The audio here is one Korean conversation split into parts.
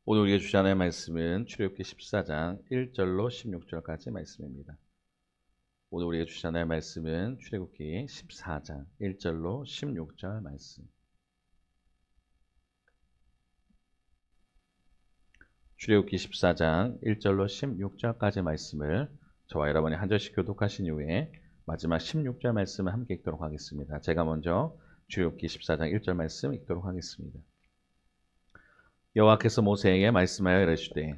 오늘 우리가 주시 하나의 말씀은 출애굽기 14장 1절로 16절까지 말씀입니다. 오늘 우리가 주시 하나의 말씀은 출애굽기 14장 1절로 16절 말씀. 출애굽기 14장 1절로 16절까지 말씀을 저와 여러분이 한 절씩 교독하신 이후에 마지막 16절 말씀을 함께 읽도록 하겠습니다. 제가 먼저 출애굽기 14장 1절 말씀 읽도록 하겠습니다. 여호와께서 모세에게 말씀하여 이르시되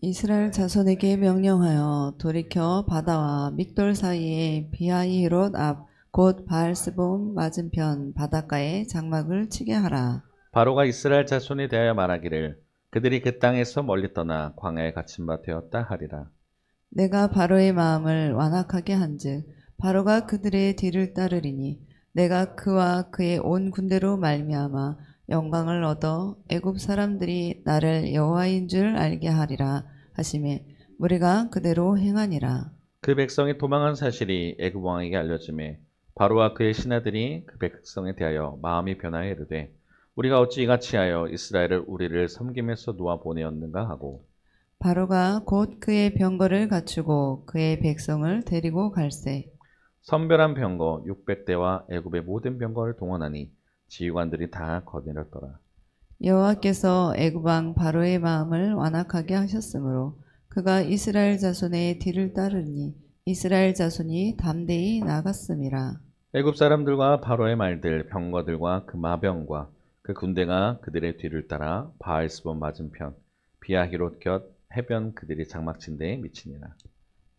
이스라엘 자손에게 명령하여 돌이켜 바다와 믹돌 사이에 비하히롯 앞 곧 바알스본 맞은편 바닷가에 장막을 치게 하라. 바로가 이스라엘 자손에 대하여 말하기를 그들이 그 땅에서 멀리 떠나 광야에 갇힌 바 되었다 하리라. 내가 바로의 마음을 완악하게 한즉 바로가 그들의 뒤를 따르리니 내가 그와 그의 온 군대로 말미암아 영광을 얻어 애굽 사람들이 나를 여호와인 줄 알게 하리라 하시매 무리가 그대로 행하니라. 그 백성이 도망한 사실이 애굽 왕에게 알려지매 바로와 그의 신하들이 그 백성에 대하여 마음이 변하여 이르되 우리가 어찌 이같이 하여 이스라엘을 우리를 섬김에서 놓아 보내었는가 하고 바로가 곧 그의 병거를 갖추고 그의 백성을 데리고 갈새 선별한 병거 600대와 애굽의 모든 병거를 동원하니 지휘관들이 다 거느렸더라. 여호와께서 애굽 왕 바로의 마음을 완악하게 하셨으므로 그가 이스라엘 자손의 뒤를 따르니 이스라엘 자손이 담대히 나갔음이라. 애굽 사람들과 바로의 말들 병거들과 그 마병과 그 군대가 그들의 뒤를 따라 바알스본 맞은편 비하히롯 곁 해변 그들이 장막친 데에 미치니라.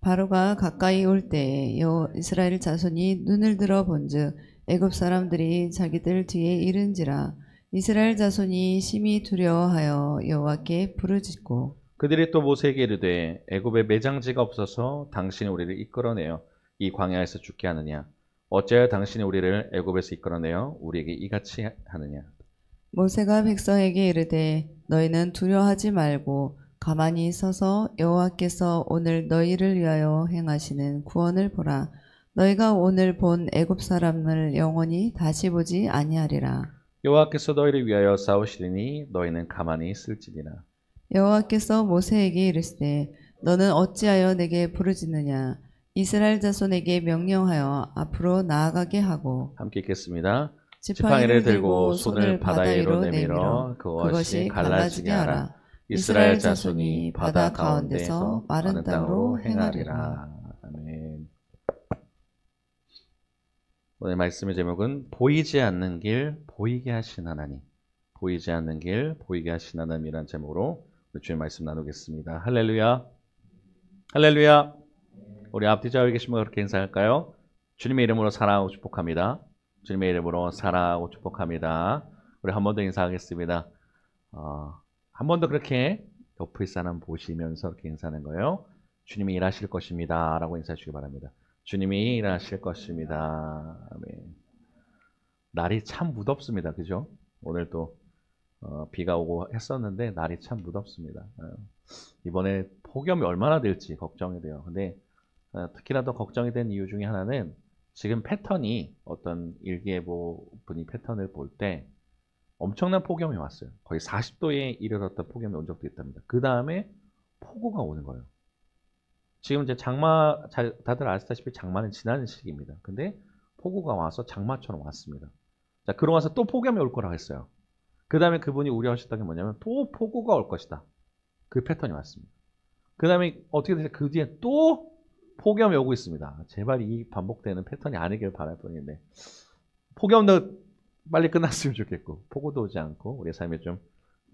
바로가 가까이 올 때에 이스라엘 자손이 눈을 들어 본즉 애굽 사람들이 자기들 뒤에 이른지라. 이스라엘 자손이 심히 두려워하여 여호와께 부르짖고 그들이 또 모세에게 이르되 애굽에 매장지가 없어서 당신이 우리를 이끌어내어 이 광야에서 죽게 하느냐 어찌하여 당신이 우리를 애굽에서 이끌어내어 우리에게 이같이 하느냐. 모세가 백성에게 이르되 너희는 두려워하지 말고 가만히 서서 여호와께서 오늘 너희를 위하여 행하시는 구원을 보라. 너희가 오늘 본 애굽 사람을 영원히 다시 보지 아니하리라. 여호와께서 너희를 위하여 싸우시리니 너희는 가만히 있을지니라. 여호와께서 모세에게 이르시되 너는 어찌하여 내게 부르짖느냐. 이스라엘 자손에게 명령하여 앞으로 나아가게 하고 함께 읽겠습니다. 지팡이를 들고 손을 바다 위로 내밀어 그것이 갈라지게 하라. 이스라엘 자손이 바다 가운데서 마른 땅으로 행하리라. 아멘. 오늘 말씀의 제목은 보이지 않는 길 보이게 하신 하나님. 보이지 않는 길 보이게 하신 하나님이란 제목으로 우리 주의 말씀 나누겠습니다. 할렐루야. 할렐루야. 우리 앞뒤 좌우에 계신 분 그렇게 인사할까요? 주님의 이름으로 사랑하고 축복합니다. 주님의 이름으로 사랑하고 축복합니다. 우리 한 번 더 인사하겠습니다. 한 번 더 그렇게 옆의 사람 보시면서 그렇게 인사하는 거예요. 주님이 일하실 것입니다. 라고 인사해 주시기 바랍니다. 주님이 일하실 것입니다. 아멘. 날이 참 무덥습니다. 그죠? 오늘 또 비가 오고 했었는데 날이 참 무덥습니다. 이번에 폭염이 얼마나 될지 걱정이 돼요. 근데 특히나 더 걱정이 된 이유 중에 하나는 지금 패턴이 어떤 일기예보 분이 패턴을 볼 때 엄청난 폭염이 왔어요. 거의 40도에 이르렀던 폭염이 온 적도 있답니다. 그 다음에 폭우가 오는 거예요. 지금 이제 다들 아시다시피 장마는 지나는 시기입니다. 근데 폭우가 와서 장마처럼 왔습니다. 자, 그러고 와서 또 폭염이 올 거라고 했어요. 그 다음에 그분이 우려하셨던 게 뭐냐면 또 폭우가 올 것이다. 그 패턴이 왔습니다. 그 다음에 어떻게 되죠? 그 뒤에 또 폭염이 오고 있습니다. 제발 이 반복되는 패턴이 아니길 바랄 뿐인데 폭염도 빨리 끝났으면 좋겠고 폭우도 오지 않고 우리의 삶이 좀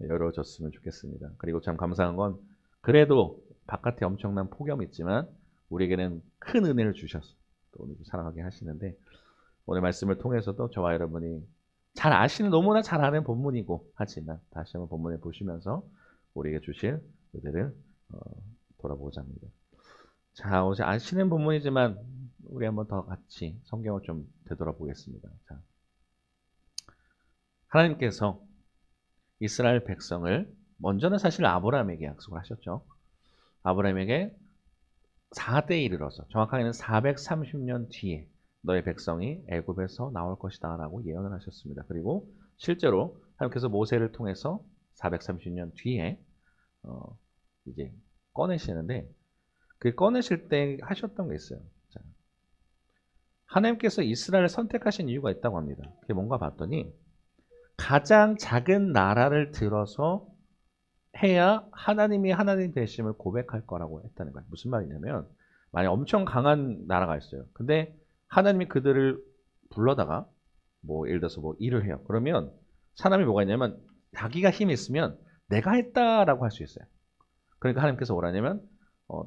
여유로워졌으면 좋겠습니다. 그리고 참 감사한 건 그래도 바깥에 엄청난 폭염이 있지만 우리에게는 큰 은혜를 주셔서 또 오늘도 사랑하게 하시는데 오늘 말씀을 통해서도 저와 여러분이 잘 아시는 너무나 잘 아는 본문이고 하지만 다시 한번 본문을 보시면서 우리에게 주실 은혜를 돌아보고자 합니다. 자, 어제 아시는 본문이지만 우리 한번 더 같이 성경을 좀 되돌아보겠습니다. 자, 하나님께서 이스라엘 백성을 먼저는 사실 아브라함에게 약속을 하셨죠. 아브라함에게 4대에 이르러서 정확하게는 430년 뒤에 너의 백성이 애굽에서 나올 것이다 라고 예언을 하셨습니다. 그리고 실제로 하나님께서 모세를 통해서 430년 뒤에 이제 꺼내시는데 그 꺼내실 때 하셨던 게 있어요. 자, 하나님께서 이스라엘을 선택하신 이유가 있다고 합니다. 그게 뭔가 봤더니 가장 작은 나라를 들어서 해야 하나님이 하나님 되심을 고백할 거라고 했다는 거예요. 무슨 말이냐면 만약 엄청 강한 나라가 있어요. 근데 하나님이 그들을 불러다가 뭐 예를 들어서 뭐 일을 해요. 그러면 사람이 뭐가 있냐면 자기가 힘이 있으면 내가 했다라고 할 수 있어요. 그러니까 하나님께서 뭐라냐면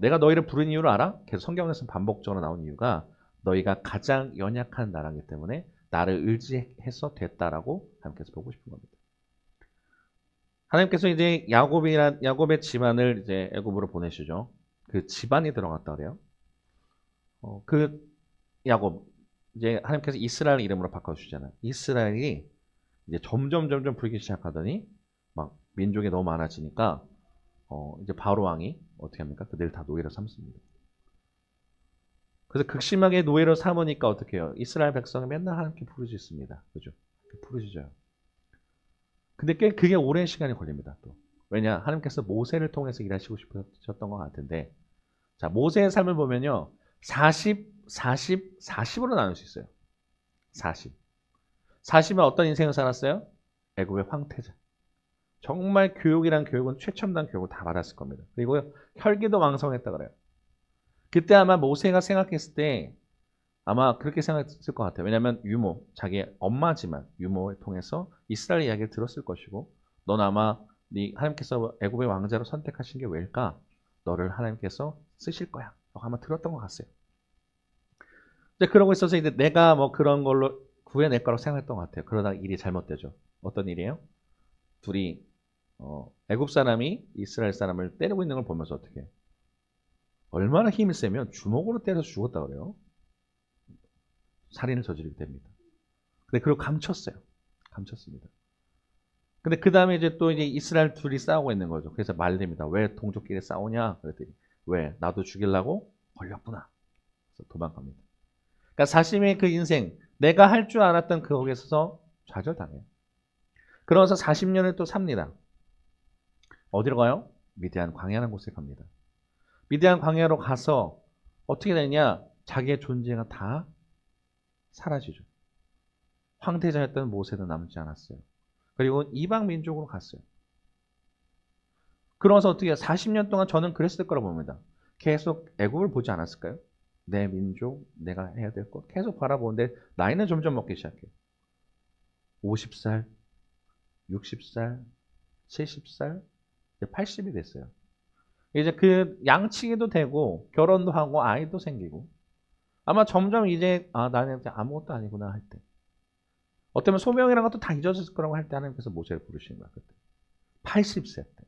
내가 너희를 부른 이유를 알아? 계속 성경에서 반복적으로 나온 이유가 너희가 가장 연약한 나라이기 때문에 나를 의지해서 됐다라고 하나님께서 보고 싶은 겁니다. 하나님께서 이제 야곱의 집안을 이제 애굽으로 보내시죠. 그 집안이 들어갔다 그래요. 그 야곱 이제 하나님께서 이스라엘 이름으로 바꿔주잖아요. 이스라엘이 이제 점점 부리기 시작하더니 막 민족이 너무 많아지니까 이제 바로 왕이 어떻게 합니까? 그들 다 노예로 삼습니다. 그래서 극심하게 노예로 삼으니까 어떻게 해요? 이스라엘 백성이 맨날 하나님께 부르짖습니다. 그죠? 부르짖어요. 근데 꽤 그게 오랜 시간이 걸립니다. 또 왜냐? 하나님께서 모세를 통해서 일하시고 싶으셨던 것 같은데 자 모세의 삶을 보면요. 40으로 나눌 수 있어요. 40은 어떤 인생을 살았어요? 애굽의 황태자. 정말 교육이란 교육은 최첨단 교육을 다 받았을 겁니다. 그리고 혈기도 왕성했다 그래요. 그때 아마 모세가 생각했을 때 아마 그렇게 생각했을 것 같아요. 왜냐하면 유모, 자기 엄마지만 유모를 통해서 이스라엘 이야기를 들었을 것이고 넌 아마 하나님께서 애굽의 왕자로 선택하신 게 왜일까? 너를 하나님께서 쓰실 거야. 아마 들었던 것 같아요. 이제 그러고 있어서 이제 내가 뭐 그런 걸로 구해낼 거라고 생각했던 것 같아요. 그러다가 일이 잘못되죠. 어떤 일이에요? 둘이 애굽 사람이 이스라엘 사람을 때리고 있는 걸 보면서 어떻게 해요? 얼마나 힘이 세면 주먹으로 때려서 죽었다 그래요. 살인을 저지르게 됩니다. 근데 그걸 감췄습니다. 근데 그 다음에 이제 또 이제 이스라엘 둘이 싸우고 있는 거죠. 그래서 말립니다. 왜 동족끼리 싸우냐? 그랬더니 왜 나도 죽이려고 걸렸구나. 그래서 도망갑니다. 그러니까 자신의 그 인생, 내가 할 줄 알았던 거기에서 좌절당해요. 그러면서 40년을 또 삽니다. 어디로 가요? 미디안 광야라는 곳에 갑니다. 미디안 광야로 가서 어떻게 되냐? 자기의 존재가 다 사라지죠. 황태자였던 모세는 남지 않았어요. 그리고 이방 민족으로 갔어요. 그러면서 어떻게 해요? 40년 동안 저는 그랬을 거라고 봅니다. 계속 애굽을 보지 않았을까요? 내 민족, 내가 해야 될 것 계속 바라보는데 나이는 점점 먹기 시작해요. 50살, 60살, 70살, 80이 됐어요. 이제 그 양치기도 되고 결혼도 하고 아이도 생기고 아마 점점 이제 나는 아무것도 아니구나 할 때 어쩌면 소명이란 것도 다 잊어졌을 거라고 할 때 하나님께서 모세를 부르시는 거야. 그때 80세 때.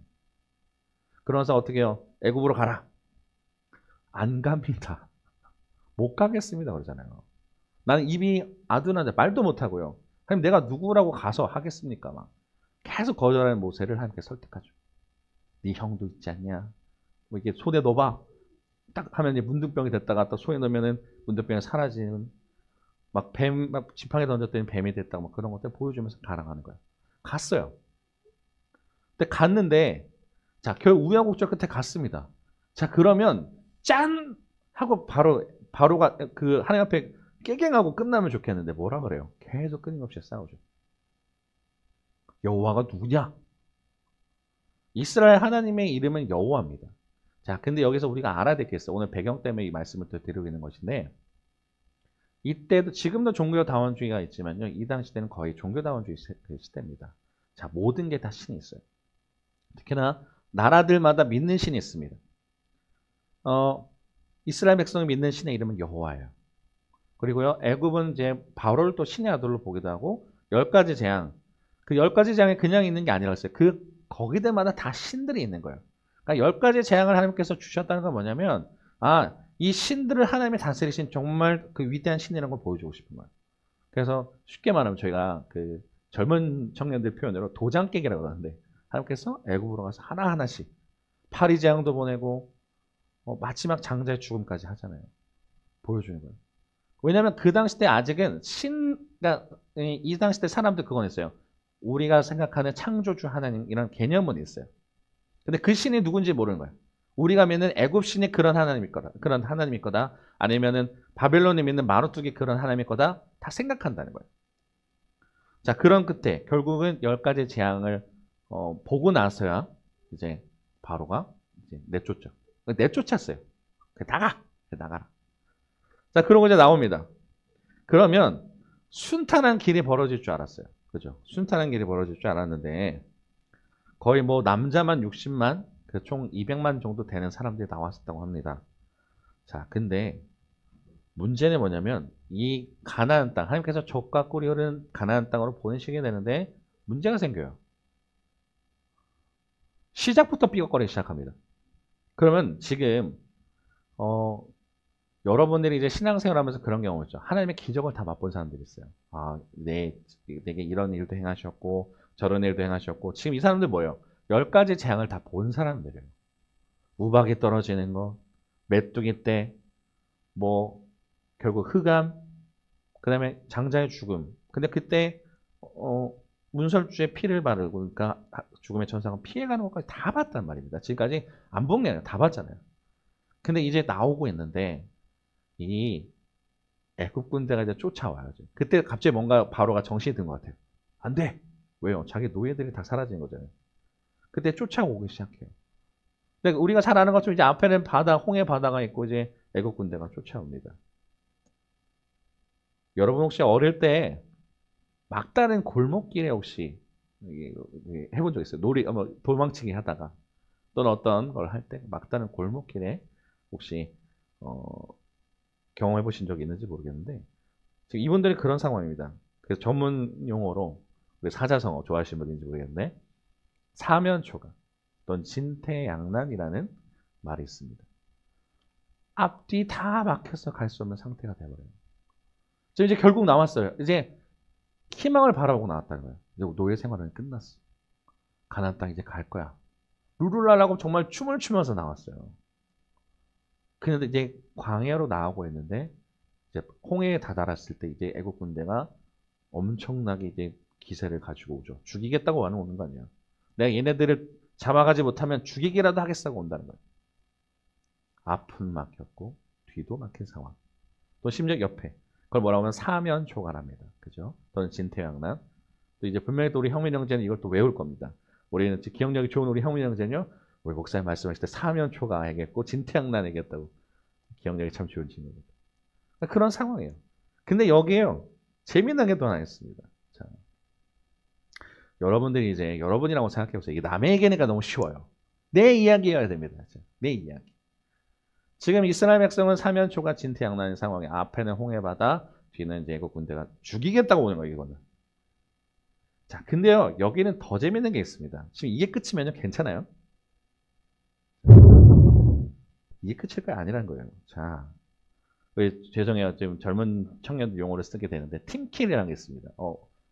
그러면서 어떻게 해요? 애굽으로 가라. 안 갑니다. 못 가겠습니다 그러잖아요. 나는 입이 아둔한데 말도 못하고요. 그럼 내가 누구라고 가서 하겠습니까? 막 계속 거절하는 모세를 하나님께 설득하죠. 네 형도 있지 않냐? 뭐 이게 손에 넣어봐. 딱 하면 이제 문둥병이 됐다가 또 손에 넣으면은 문둥병이 사라지는 막 뱀, 막 지팡이 던졌더니 뱀이 됐다고 막 그런 것들 보여주면서 가라가는 거예요. 갔어요. 근데 갔는데 자 결국 우여곡절 끝에 갔습니다. 자 그러면 짠 하고 바로가 그 하나님 앞에 깨갱하고 끝나면 좋겠는데 뭐라 그래요? 계속 끊임없이 싸우죠. 여호와가 누구냐? 이스라엘 하나님의 이름은 여호와입니다. 자, 근데 여기서 우리가 알아야 될 게 있어요. 오늘 배경 때문에 이 말씀을 또 드리고 있는 것인데 이때도 지금도 종교다원주의가 있지만요. 이 당시 때는 거의 종교다원주의 시대입니다. 자, 모든 게 다 신이 있어요. 특히나 나라들마다 믿는 신이 있습니다. 이스라엘 백성이 믿는 신의 이름은 여호와예요. 그리고요, 애굽은 이제 바로를 또 신의 아들로 보기도 하고 10가지 재앙. 그 10가지 재앙이 그냥 있는 게 아니라서요. 거기들마다 다 신들이 있는 거예요. 그러니까 10가지 재앙을 하나님께서 주셨다는 건 뭐냐면 이 신들을 하나님이 다스리신 정말 그 위대한 신이라는 걸 보여주고 싶은 거예요. 그래서 쉽게 말하면 저희가 그 젊은 청년들 표현으로 도장 깨기라고 하는데 하나님께서 애굽으로 가서 하나하나씩 파리 재앙도 보내고 마지막 장자의 죽음까지 하잖아요. 보여주는 거예요. 왜냐하면 그 당시 때 아직은 그러니까 이 당시 때 사람들 그건 있어요. 우리가 생각하는 창조주 하나님 이런 개념은 있어요. 근데 그 신이 누군지 모르는 거예요. 우리가 믿는 애굽 신이 그런 하나님일 거다. 그런 하나님일 거다. 아니면은 바벨론이 믿는 마루뚝이 그런 하나님일 거다. 다 생각한다는 거예요. 자, 그런 끝에 결국은 10가지 재앙을 보고 나서야 이제 바로가 이제 내쫓죠. 내쫓았어요. 나가라. 자, 그러고 이제 나옵니다. 그러면 순탄한 길이 벌어질 줄 알았어요. 그죠? 순탄한 길이 벌어질 줄 알았는데 거의 뭐 남자만 60만, 총 200만 정도 되는 사람들이 나왔었다고 합니다. 자, 근데 문제는 뭐냐면 이 가나안 땅, 하나님께서 젖과 꿀이 흐르는 가나안 땅으로 보내시게 되는데 문제가 생겨요. 시작부터 삐걱거리기 시작합니다. 그러면 지금 여러분들이 이제 신앙생활하면서 그런 경우 있죠. 하나님의 기적을 다 맛본 사람들이 있어요. 내게 이런 일도 행하셨고 저런 일도 행하셨고. 지금 이 사람들 뭐예요? 10가지 재앙을 다 본 사람들이에요. 우박이 떨어지는 거, 메뚜기 때, 뭐 결국 흑암, 그 다음에 장자의 죽음. 근데 그때 문설주에 피를 바르고, 그러니까 죽음의 천사가 피해가는 것까지 다 봤단 말입니다. 지금까지 안 본 게 아니라 다 봤잖아요. 근데 이제 나오고 있는데 이 애굽 군대가 이제 쫓아와요. 그때 갑자기 뭔가 바로가 정신이 든 것 같아요. 안 돼. 왜요? 자기 노예들이 다 사라진 거잖아요. 그때 쫓아오기 시작해요. 근데 우리가 잘 아는 것처럼 이제 앞에는 바다, 홍해 바다가 있고 이제 애굽 군대가 쫓아옵니다. 여러분 혹시 어릴 때 막다른 골목길에 혹시 해본 적 있어요? 도망치기 하다가 또는 어떤 걸 할 때 막다른 골목길에 혹시 경험해 보신 적이 있는지 모르겠는데 지금 이분들이 그런 상황입니다. 그래서 전문 용어로 사자성어 좋아하시는 분인지 모르겠는데 사면초가 또는 진퇴양난이라는 말이 있습니다. 앞뒤 다 막혀서 갈 수 없는 상태가 되어버려요. 지금 이제 결국 나왔어요. 이제 희망을 바라보고 나왔다는 거예요. 이제 노예 생활은 끝났어. 가나안 땅 이제 갈 거야. 룰루랄라고 정말 춤을 추면서 나왔어요. 그런데 이제 광야로 나오고 있는데 이제 홍해에 다다랐을 때 이제 애국 군대가 엄청나게 이제 기세를 가지고 오죠. 죽이겠다고 오는 거 아니야. 내가 얘네들을 잡아가지 못하면 죽이기라도 하겠다고 온다는 거예요. 앞은 막혔고 뒤도 막힌 상황. 또 심지어 옆에 그걸 뭐라고 하면 사면초가랍니다. 그죠? 또는 진퇴양난. 또 이제 분명히 또 우리 형민 형제는 이걸 또 외울 겁니다. 우리는 기억력이 좋은 우리 형민 형제는요. 우리 목사님 말씀하실 때 사면초가 해겠고 진퇴양난 해겠다고. 기억력이 참 좋은 친구입니다. 그런 상황이에요. 근데 여기에요. 재미난 게 또 하나 있습니다. 자, 여러분들이 이제 여러분이라고 생각해보세요. 이게 남의 얘기니까 너무 쉬워요. 내 이야기여야 됩니다. 내 이야기. 지금 이스라엘 백성은 사면초가 진퇴양난의 상황에 앞에는 홍해바다, 뒤는 이제 애국 군대가 죽이겠다고 오는 거예요. 이거는. 자, 근데요. 여기는 더 재밌는 게 있습니다. 지금 이게 끝이면요. 괜찮아요? 이게 끝일 거 아니란 거예요. 자, 죄송해요. 지금 젊은 청년 용어를 쓰게 되는데 팀킬이라는 게 있습니다.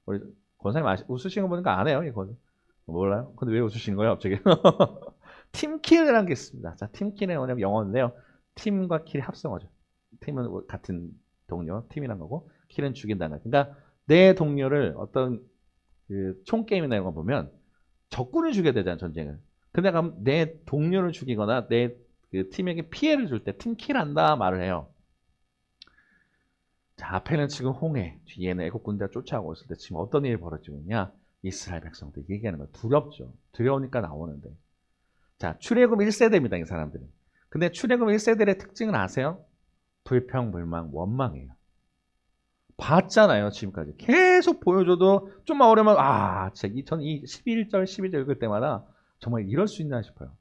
우리 권사님 웃으시는 거 보니까 안 해요. 이거 몰라요? 근데 왜 웃으시는 거예요, 갑자기? 팀킬이라는 게 있습니다. 자, 팀킬은 뭐냐면 영어인데요. 팀과 킬이 합성어죠. 팀은 같은 동료, 팀이란 거고, 킬은 죽인다는 거. 그러니까 내 동료를 어떤 총 게임이나 이런 거 보면 적군을 죽여야 되잖아요, 전쟁은. 근데 그럼 내 동료를 죽이거나 내 팀에게 피해를 줄 때 팀킬한다 말을 해요. 자, 앞에는 지금 홍해, 뒤에는 애국 군대가 쫓아오고 있을 때 지금 어떤 일이 벌어지고 있냐? 이스라엘 백성들 얘기하는 거예요. 두렵죠. 두려우니까 나오는데. 자, 출애굽 1세대입니다, 이 사람들은. 근데 출애굽 1세대의 특징은 아세요? 불평불만, 원망이에요. 봤잖아요, 지금까지. 계속 보여줘도 좀만 어려면, 저는 이 11절, 12절 읽을 때마다 정말 이럴 수 있나 싶어요.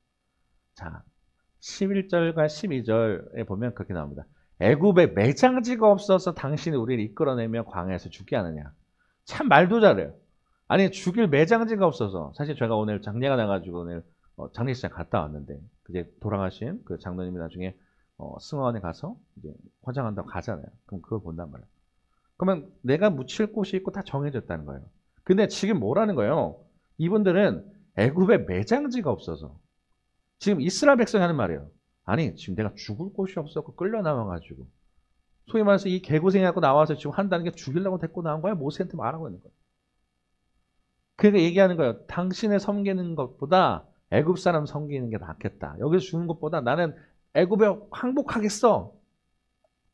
자, 11절과 12절에 보면 그렇게 나옵니다. 애굽에 매장지가 없어서 당신이 우리를 이끌어내며 광야에서 죽게 하느냐. 참 말도 잘해요. 아니, 죽일 매장지가 없어서. 사실 제가 오늘 장례가 나가지고 오늘 장례식장 갔다 왔는데, 그제 돌아가신 그 장로님이 나중에 승화원에 가서 이제 화장한다고 가잖아요. 그럼 그걸 본단 말이에요. 그러면 내가 묻힐 곳이 있고 다 정해졌다는 거예요. 근데 지금 뭐라는 거예요? 이분들은 애굽에 매장지가 없어서. 지금 이스라엘 백성이 하는 말이에요. 아니, 지금 내가 죽을 곳이 없었고 끌려 나와가지고 소위 말해서 이 개고생하고 나와서 지금 한다는 게 죽이려고 데리고 나온 거야? 모세한테 말하고 있는 거예요. 그러니까 얘기하는 거예요. 당신의 섬기는 것보다 애굽 사람 섬기는 게 낫겠다. 여기서 죽는 것보다 나는 애굽에 항복하겠어.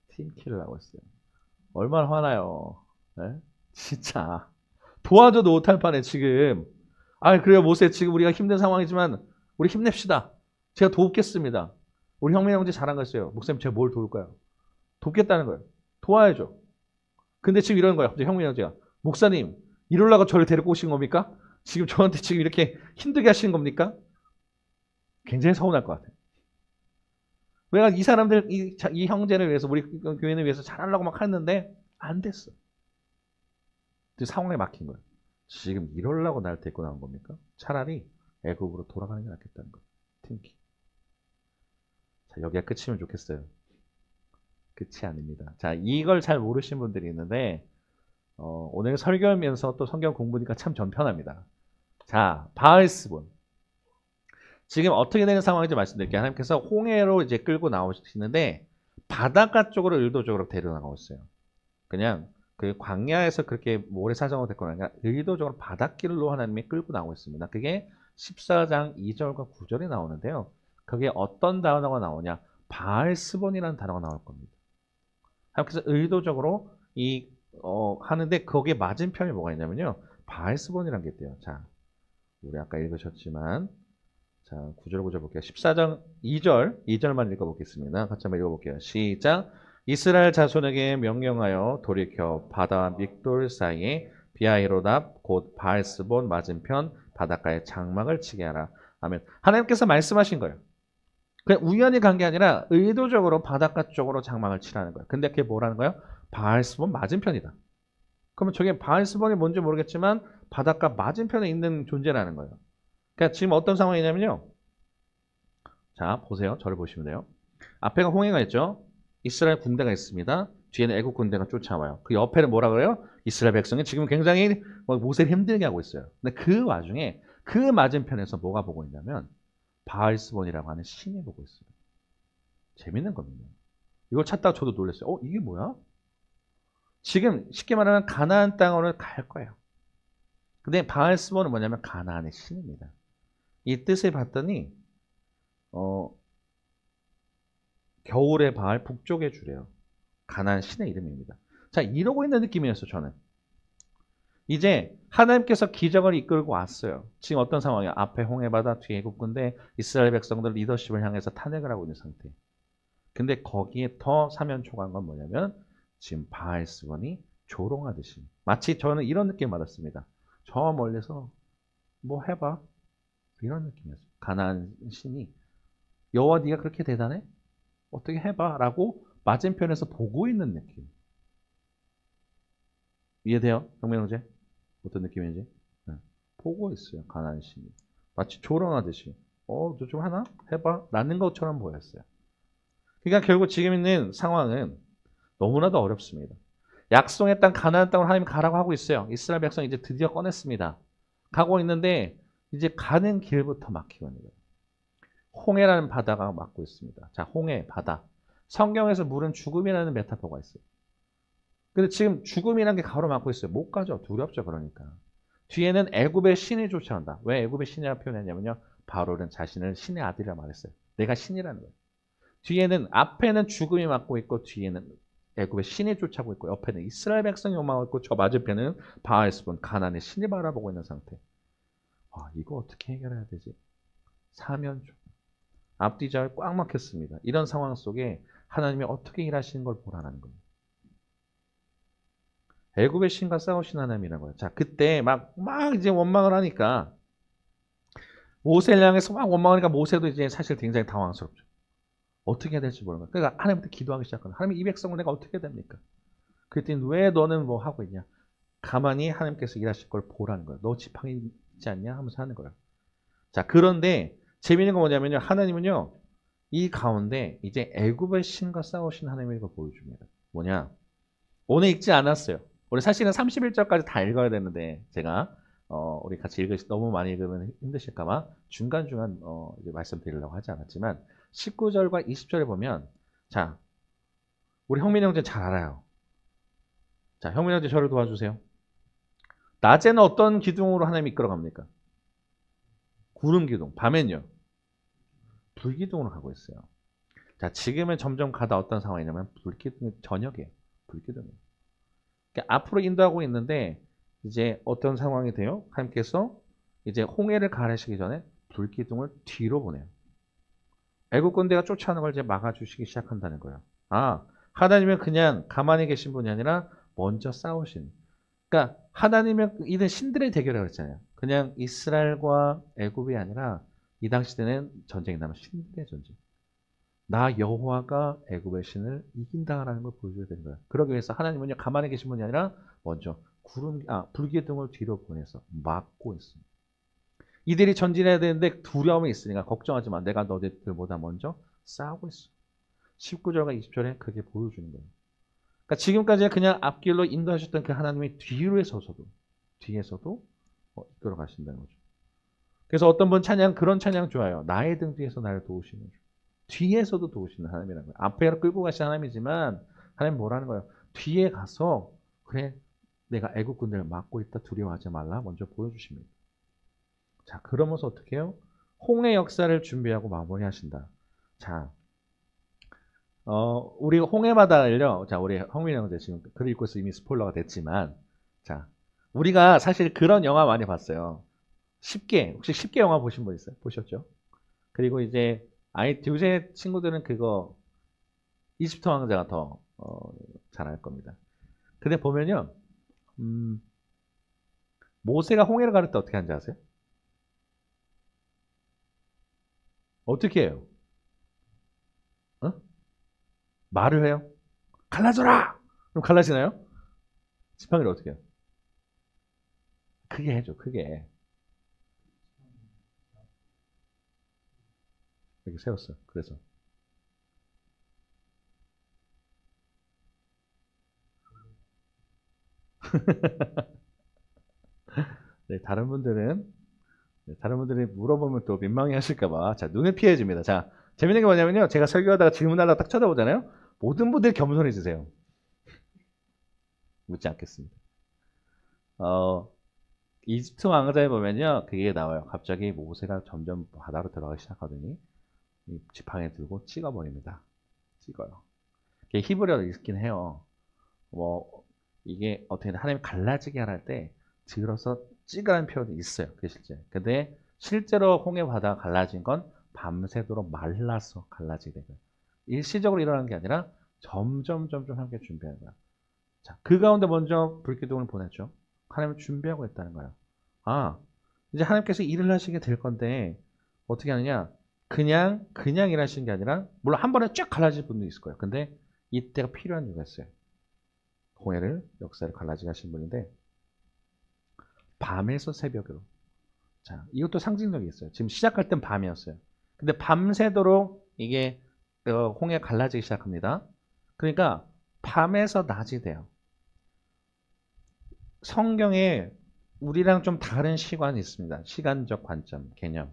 팀킬을 하고 있어요. 얼마나 화나요. 네? 진짜 도와줘도 못할 판에 지금. 그래요 모세, 지금 우리가 힘든 상황이지만 우리 힘냅시다. 제가 돕겠습니다. 우리 형민 형제 잘한 거였어요. 목사님 제가 뭘 도울까요? 돕겠다는 거예요. 도와야죠. 근데 지금 이러는 거예요. 갑자기 형민 형제가, 목사님 이러려고 저를 데리고 오신 겁니까? 지금 저한테 지금 이렇게 힘들게 하시는 겁니까? 굉장히 서운할 것 같아요. 내가 이 사람들, 이 형제를 위해서, 우리 교회를 위해서 잘하려고 막 했는데 안 됐어. 상황에 막힌 거예요. 지금 이러려고 날 데리고 나온 겁니까? 차라리 애국으로 돌아가는 게 낫겠다는 거예요. 팀키. 자, 여기가 끝이면 좋겠어요. 끝이 아닙니다. 자, 이걸 잘 모르신 분들이 있는데 오늘 설교하면서 또 성경 공부니까 참 전편합니다. 자, 바알스본. 지금 어떻게 되는 상황인지 말씀드릴게요. 하나님께서 홍해로 이제 끌고 나오시는데 바닷가 쪽으로 의도적으로 데려나가고 있어요. 그냥 그 광야에서 그렇게 모래사장으로 데리고 나니까 의도적으로 바닷길로 하나님이 끌고 나오고 있습니다. 그게 14장 2절과 9절에 나오는데요. 그게 어떤 단어가 나오냐? 바알스본이라는 단어가 나올 겁니다. 하나님께서 의도적으로 하는데 거기에 맞은편이 뭐가 있냐면요. 바알스본이라는 게 있대요. 자, 우리 아까 읽으셨지만 자, 9절 볼게요. 14장 2절만 읽어보겠습니다. 같이 한번 읽어볼게요. 시작. 이스라엘 자손에게 명령하여 돌이켜 바다와 믹돌 사이에 비아히로답 곧 바알스본 맞은편 바닷가에 장막을 치게 하라. 아멘. 하나님께서 말씀하신 거예요. 그냥 우연히 간 게 아니라 의도적으로 바닷가 쪽으로 장막을 치라는 거예요. 근데 그게 뭐라는 거예요? 바알스본 맞은편이다. 그러면 저게 바알스본이 뭔지 모르겠지만 바닷가 맞은편에 있는 존재라는 거예요. 그러니까 지금 어떤 상황이냐면요. 자, 보세요. 저를 보시면 돼요. 앞에가 홍해가 있죠. 이스라엘 군대가 있습니다. 뒤에는 애국 군대가 쫓아와요. 그 옆에는 뭐라 그래요? 이스라엘 백성이 지금 굉장히 모세를 힘들게 하고 있어요. 근데 그 와중에 그 맞은편에서 뭐가 보고 있냐면 바알스본이라고 하는 신이 보고 있어요. 재밌는 겁니다. 이걸 찾다가 저도 놀랐어요. 이게 뭐야? 지금 쉽게 말하면 가나안 땅으로 갈 거예요. 근데 바알스본은 뭐냐면 가나안의 신입니다. 이 뜻을 봤더니 겨울의 바알, 북쪽의 주래요. 가나안 신의 이름입니다. 자, 이러고 있는 느낌이었어요. 저는. 이제 하나님께서 기적을 이끌고 왔어요. 지금 어떤 상황이에요? 앞에 홍해바다, 뒤에 애굽 군대, 이스라엘 백성들 리더십을 향해서 탄핵을 하고 있는 상태. 근데 거기에 더 사면초가한 건 뭐냐면 지금 바알스본이 조롱하듯이, 마치 저는 이런 느낌 받았습니다. 저 멀리서 뭐 해봐, 이런 느낌이었어요. 가나안 신이 여호와 네가 그렇게 대단해? 어떻게 해봐 라고 맞은편에서 보고 있는 느낌. 이해돼요? 형민 형제? 어떤 느낌인지? 네. 보고 있어요. 가나안 신이 마치 조롱하듯이 너 좀 하나? 해봐 라는 것처럼 보였어요. 그러니까 결국 지금 있는 상황은 너무나도 어렵습니다. 약속의 땅 가나안 땅으로 하나님 가라고 하고 있어요. 이스라엘 백성 이제 드디어 꺼냈습니다. 가고 있는데 이제 가는 길부터 막히고 있는 거예요. 홍해라는 바다가 막고 있습니다. 자, 홍해, 바다. 성경에서 물은 죽음이라는 메타포가 있어요. 근데 지금 죽음이라는 게 가로막고 있어요. 못 가죠. 두렵죠. 그러니까. 뒤에는 애굽의 신이 쫓아온다. 왜 애굽의 신이라고 표현했냐면요. 바로는 자신을 신의 아들이라 말했어요. 내가 신이라는 거예요. 뒤에는, 앞에는 죽음이 막고 있고 뒤에는 애굽의 신이 쫓아오고 있고 옆에는 이스라엘 백성이 오망하고 있고 저 맞은편은 바알스본 가나안의 신이 바라보고 있는 상태. 이거 어떻게 해결해야 되지? 사면초. 앞뒤가 꽉 막혔습니다. 이런 상황 속에 하나님이 어떻게 일하시는 걸 보라는 겁니다. 애굽의 신과 싸우신 하나님이라는 거예요. 자, 그때 막 이제 원망을 하니까 모세를 향해서 막 원망하니까 모세도 이제 사실 굉장히 당황스럽죠. 어떻게 해야 될지 모르는 거예요. 그러니까 하나님한테 기도하기 시작합니다. 하나님, 이 백성을 내가 어떻게 해야 됩니까? 그랬더니 왜 너는 뭐 하고 있냐? 가만히 하나님께서 일하실 걸 보라는 거예요. 너 지팡이 있지 않냐? 하면서 하는 거예요. 자, 그런데 재미있는 건 뭐냐면요. 하나님은요. 이 가운데 이제 애굽의 신과 싸우신 하나님의 걸 보여줍니다. 뭐냐? 오늘 읽지 않았어요. 우리 사실은 31절까지 다 읽어야 되는데 제가 우리 같이 너무 많이 읽으면 힘드실까봐 중간중간 이제 말씀드리려고 하지 않았지만 19절과 20절에 보면 자, 우리 형민 형제 잘 알아요. 자, 형민 형제 저를 도와주세요. 낮에는 어떤 기둥으로 하나님 이끌어갑니까? 구름 기둥. 밤엔요. 불기둥으로 가고 있어요. 자, 지금은 점점 가다 어떤 상황이냐면 불기둥이 저녁이에요. 불기둥이에요. 그러니까 앞으로 인도하고 있는데 이제 어떤 상황이 돼요? 하나님께서 이제 홍해를 가르시기 전에 불기둥을 뒤로 보내요. 애국 군대가 쫓아오는 걸 이제 막아주시기 시작한다는 거예요. 아, 하나님은 그냥 가만히 계신 분이 아니라 먼저 싸우신. 그러니까 하나님은 이들 신들의 대결이라고 했잖아요. 그냥 이스라엘과 애굽이 아니라 이 당시 때는 전쟁이 나면 신들의 전쟁. 나 여호와가 애굽의 신을 이긴다라는 걸 보여줘야 되는 거예요. 그러기 위해서 하나님은요 가만히 계신 분이 아니라 먼저 불기둥을 뒤로 보내서 막고 있습니다. 이들이 전진해야 되는데 두려움이 있으니까 걱정하지 마. 내가 너희들보다 먼저 싸우고 있어. 19절과 20절에 그게 보여주는 거예요. 그러니까 지금까지 그냥 앞길로 인도하셨던 그 하나님이 뒤에서도 이끌어 가신다는 거죠. 그래서 어떤 분 그런 찬양 좋아요. 나의 등 뒤에서 나를 도우시는 주. 뒤에서도 도우시는 하나님이라는 거예요. 앞에 끌고 가신 하나님이지만 하나님 뭐라는 거예요? 뒤에 가서 그래 내가 애국 군대를 막고 있다 두려워하지 말라 먼저 보여주십니다. 자 그러면서 어떻게 해요? 홍해 역사를 준비하고 마무리하신다. 자 우리 홍해바다를요. 자 우리 황민이 형제 지금 글 읽고 있어 이미 스포일러가 됐지만 자 우리가 사실 그런 영화 많이 봤어요. 혹시 10개 영화 보신 분 있어요? 보셨죠? 그리고 이제 요새 친구들은 그거 이집트 왕자가 더 잘할 겁니다. 근데 보면요, 모세가 홍해를 가를 때 어떻게 하는지 아세요? 어떻게 해요? 어? 말을 해요? 갈라져라! 그럼 갈라지나요? 지팡이를 어떻게 해요? 크게 해줘, 크게. 이렇게 세웠어요. 그래서. 네, 다른 분들이 물어보면 또 민망해 하실까봐. 자, 눈을 피해줍니다. 자, 재밌는 게 뭐냐면요. 제가 설교하다가 질문하다가 딱 쳐다보잖아요. 모든 분들이 겸손해지세요. 묻지 않겠습니다. 이집트 왕자에 보면요. 그게 나와요. 갑자기 모세가 점점 바다로 들어가기 시작하더니 이 지팡이 들고 찍어버립니다. 찍어요. 이게 히브리어로 읽긴 해요. 뭐 이게 어떻게 하나님 갈라지게 할 때 들어서 찍으라는 표현이 있어요. 그게 실제. 근데 실제로 홍해 바다가 갈라진 건 밤새도록 말라서 갈라지게 되고요. 일시적으로 일어나는 게 아니라 점점 함께 준비하는 거야. 자, 그 가운데 먼저 불기둥을 보냈죠. 하나님을 준비하고 있다는 거예요. 아, 이제 하나님께서 일을 하시게 될 건데 어떻게 하느냐? 그냥 일하시는 게 아니라 물론 한 번에 쫙 갈라질 분도 있을 거예요. 근데 이때가 필요한 이유가 있어요. 홍해를 역사를 갈라지게 하신 분인데 밤에서 새벽으로. 자, 이것도 상징력이 있어요. 지금 시작할 땐 밤이었어요. 근데 밤새도록 이게 홍해 갈라지기 시작합니다. 그러니까 밤에서 낮이 돼요. 성경에 우리랑 좀 다른 시관이 있습니다. 시간적 관점, 개념.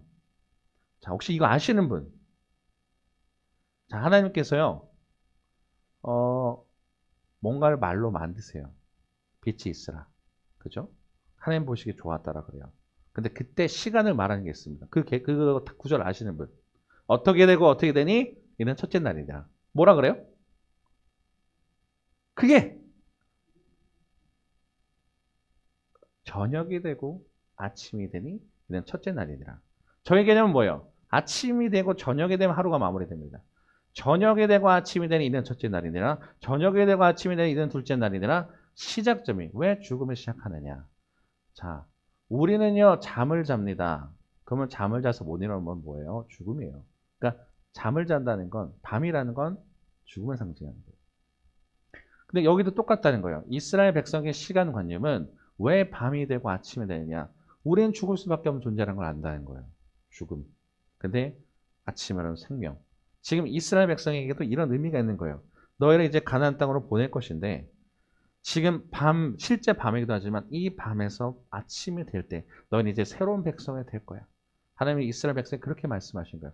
자, 혹시 이거 아시는 분? 자, 하나님께서요, 뭔가를 말로 만드세요. 빛이 있으라. 그죠? 하나님 보시기에 좋았다라 그래요. 근데 그때 시간을 말하는 게 있습니다. 그 구절 아시는 분? 어떻게 되고 어떻게 되니? 이는 첫째 날이다. 뭐라 그래요? 그게 저녁이 되고 아침이 되니 이는 첫째 날이니라. 저의 개념은 뭐예요? 아침이 되고 저녁이 되면 하루가 마무리됩니다. 저녁이 되고 아침이 되니 이는 첫째 날이니라. 저녁이 되고 아침이 되니 이는 둘째 날이니라. 시작점이 왜 죽음을 시작하느냐? 자, 우리는요 잠을 잡니다. 그러면 잠을 자서 못 일어나는 건 뭐예요? 죽음이에요. 그러니까 잠을 잔다는 건 밤이라는 건 죽음을 상징하는 거예요. 근데 여기도 똑같다는 거예요. 이스라엘 백성의 시간관념은 왜 밤이 되고 아침이 되느냐? 우리는 죽을 수밖에 없는 존재라는 걸 안다는 거예요. 죽음. 근데 아침은 생명. 지금 이스라엘 백성에게도 이런 의미가 있는 거예요. 너희를 이제 가나안 땅으로 보낼 것인데 지금 실제 밤이기도 하지만 이 밤에서 아침이 될 때 너희는 이제 새로운 백성이 될 거야. 하나님이 이스라엘 백성에 그렇게 말씀하신 거예요.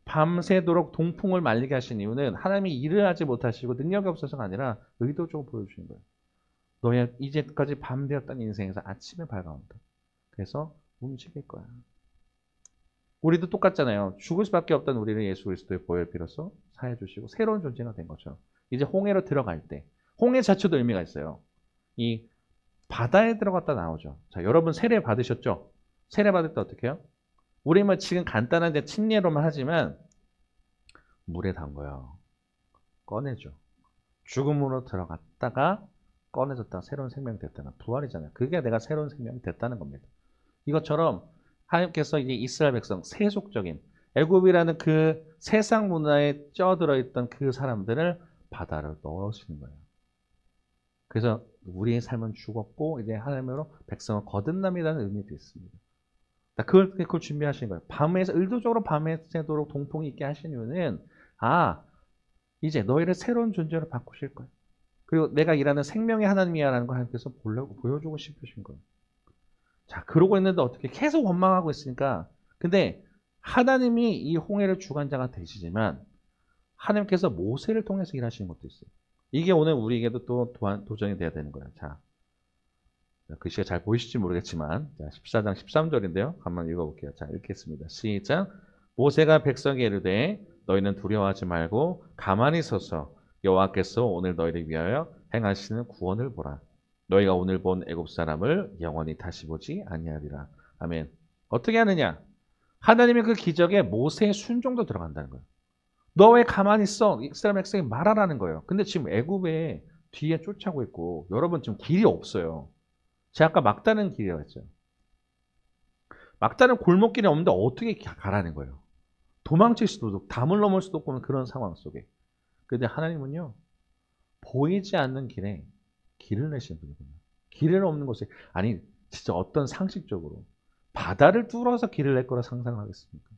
밤새도록 동풍을 말리게 하신 이유는 하나님이 일을 하지 못하시고 능력이 없어서가 아니라 의도적으로 보여주신 거예요. 너희 이제까지 밤 되었던 인생에서 아침에 밝아온다. 그래서 움직일 거야. 우리도 똑같잖아요. 죽을 수밖에 없던 우리를 예수 그리스도의 보혈 비로소 사해 주시고 새로운 존재가 된 거죠. 이제 홍해로 들어갈 때 홍해 자체도 의미가 있어요. 이 바다에 들어갔다 나오죠. 자, 여러분 세례 받으셨죠? 세례 받을 때 어떻게 해요? 우리 뭐 지금 간단한 침례로만 하지만 물에 담궈요. 꺼내죠. 죽음으로 들어갔다가 꺼내졌다가 새로운 생명이 됐다는 부활이잖아요. 그게 내가 새로운 생명이 됐다는 겁니다. 이것처럼 하나님께서 이제 이스라엘 백성 세속적인 애굽이라는 그 세상 문화에 쪄들어 있던 그 사람들을 바다로 넣으시는 거예요. 그래서 우리의 삶은 죽었고 이제 하나님으로 백성은 거듭남이라는 의미도 있습니다. 그걸 준비하신 거예요. 밤에서 의도적으로 밤에 새도록 동풍이 있게 하신 이유는 이제 너희를 새로운 존재로 바꾸실 거예요. 그리고 내가 일하는 생명의 하나님이야라는 걸 하나님께서 보여주고 싶으신 거예요. 자, 그러고 있는데 어떻게 계속 원망하고 있으니까. 근데 하나님이 이 홍해를 주관자가 되시지만 하나님께서 모세를 통해서 일하시는 것도 있어요. 이게 오늘 우리에게도 또 도전이 돼야 되는 거예요. 자, 글씨가 잘 보이실지 모르겠지만 자, 14장 13절인데요. 한번 읽어볼게요. 자, 읽겠습니다. 시작. 모세가 백성에게 이르되 너희는 두려워하지 말고 가만히 서서 여호와께서 오늘 너희를 위하여 행하시는 구원을 보라. 너희가 오늘 본 애굽 사람을 영원히 다시 보지 아니하리라. 아멘. 어떻게 하느냐? 하나님의 그 기적에 모세의 순종도 들어간다는 거예요. 너 왜 가만히 있어? 이스라엘 백성이 말하라는 거예요. 근데 지금 애굽에 뒤에 쫓아오고 있고 여러분 지금 길이 없어요. 제가 아까 막다른 길이라고 했죠. 막다른 골목길이 없는데 어떻게 가라는 거예요. 도망칠 수도 없고 담을 넘을 수도 없고 그런 상황 속에. 근데 하나님은요. 보이지 않는 길에 길을 내시는 분이구나. 길을 없는 곳에 아니 진짜 어떤 상식적으로 바다를 뚫어서 길을 낼 거라 상상하겠습니까?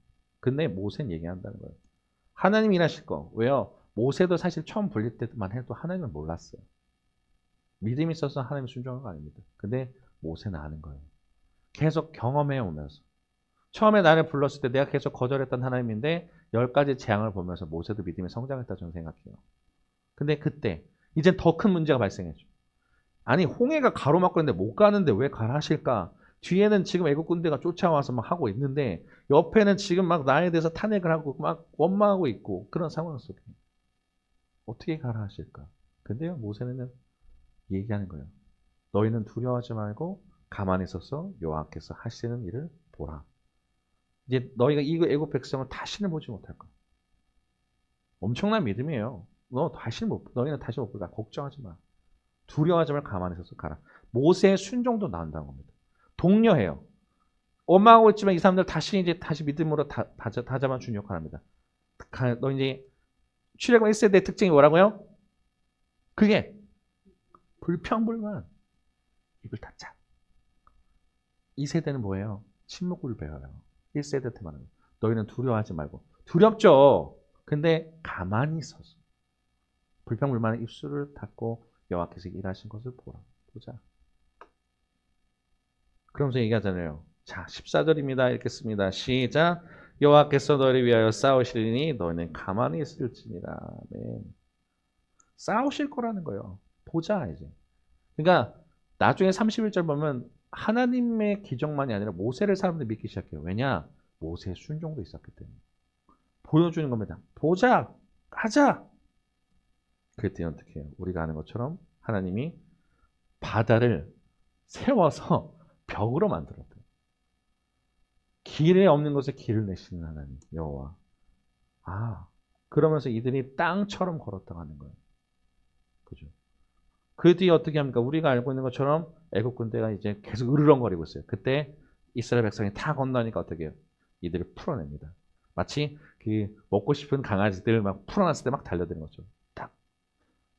근데 모세는 얘기한다는 거예요. 하나님이 일하실 거. 왜요? 모세도 사실 처음 불릴 때만 해도 하나님을 몰랐어요. 믿음이 있어서 하나님을 순종한 거 아닙니다. 근데 모세는 아는 거예요. 계속 경험해 오면서. 처음에 나를 불렀을 때 내가 계속 거절했던 하나님인데 10가지 재앙을 보면서 모세도 믿음이 성장했다 저는 생각해요. 근데 그때 이제 더 큰 문제가 발생했죠. 아니 홍해가 가로막고 있는데 못 가는데 왜 가라 하실까? 뒤에는 지금 애국 군대가 쫓아와서 막 하고 있는데 옆에는 지금 막 나에 대해서 탄핵을 하고 막 원망하고 있고 그런 상황 속에 어떻게 가라 하실까? 근데요 모세는 얘기하는 거예요. 너희는 두려워하지 말고 가만히 있어서 여호와께서 하시는 일을 보라. 이제 너희가 이 애국 백성을 다시는 보지 못할 거야. 엄청난 믿음이에요. 너희는 다시 못 볼까? 걱정하지 마. 두려워하지 말고 가만히 있어서 가라. 모세의 순종도 나온다는 겁니다. 독려해요. 원망하고 있지만 이 사람들 다시 믿음으로 다잡아 준 역할을 합니다. 너 이제 출애굽 1세대의 특징이 뭐라고요? 그게 불평불만 입을 닫자. 2세대는 뭐예요? 침묵을 배워요. 1세대 때 말하는 너희는 두려워하지 말고 두렵죠. 근데 가만히 서서 불평불만의 입술을 닫고 여호와께서 일하신 것을 보자. 그러면서 얘기하잖아요. 자, 14절입니다. 읽겠습니다. 시작. 여호와께서 너희를 위하여 싸우시리니 너희는 가만히 있을지니라. 네. 싸우실 거라는 거예요. 보자 이제. 그러니까 나중에 31절 보면 하나님의 기적만이 아니라 모세를 사람들이 믿기 시작해요. 왜냐? 모세의 순종도 있었기 때문에. 보여주는 겁니다. 보자. 하자. 그랬더니 어떻게 해요? 우리가 아는 것처럼 하나님이 바다를 세워서 벽으로 만들었대요. 길에 없는 곳에 길을 내시는 하나님 여호와. 그러면서 이들이 땅처럼 걸었다고 하는 거예요. 그죠? 그 뒤에 어떻게 합니까? 우리가 알고 있는 것처럼 애국 군대가 이제 계속 으르렁거리고 있어요. 그때 이스라엘 백성이 다 건너니까 어떻게 해요? 이들을 풀어냅니다. 마치 그 먹고 싶은 강아지들 막 풀어놨을 때 막 달려드는 거죠. 딱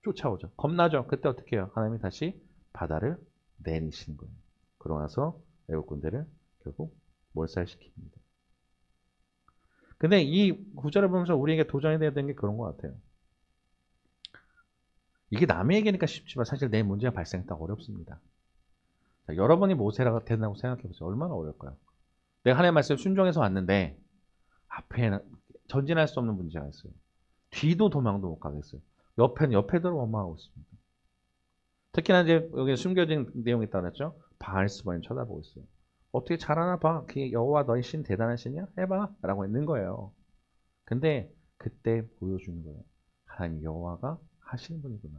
쫓아오죠. 겁나죠. 그때 어떻게 해요? 하나님이 다시 바다를 내리시는 거예요. 그러고 나서 애국 군대를 결국 몰살시킵니다. 근데 이 구절을 보면서 우리에게 도전이 돼야 되는 게 그런 것 같아요. 이게 남의 얘기니까 쉽지만 사실 내 문제가 발생했다고 어렵습니다. 자, 여러분이 모세라고 된다고 생각해 보세요. 얼마나 어려울까요? 내가 하나님의 말씀에 순종해서 왔는데 앞에 전진할 수 없는 문제가 있어요. 뒤도 도망도 못 가겠어요. 옆에도 원망하고 있습니다. 특히나 이제 여기 숨겨진 내용이 있다고 했죠. 바알스바임 쳐다보고 있어요. 어떻게 잘하나 봐. 그 여호와 너희 신 대단한 신이야? 해봐. 라고 했는 거예요. 근데 그때 보여주는 거예요. 하나님 여호와가 하시는 분이구나.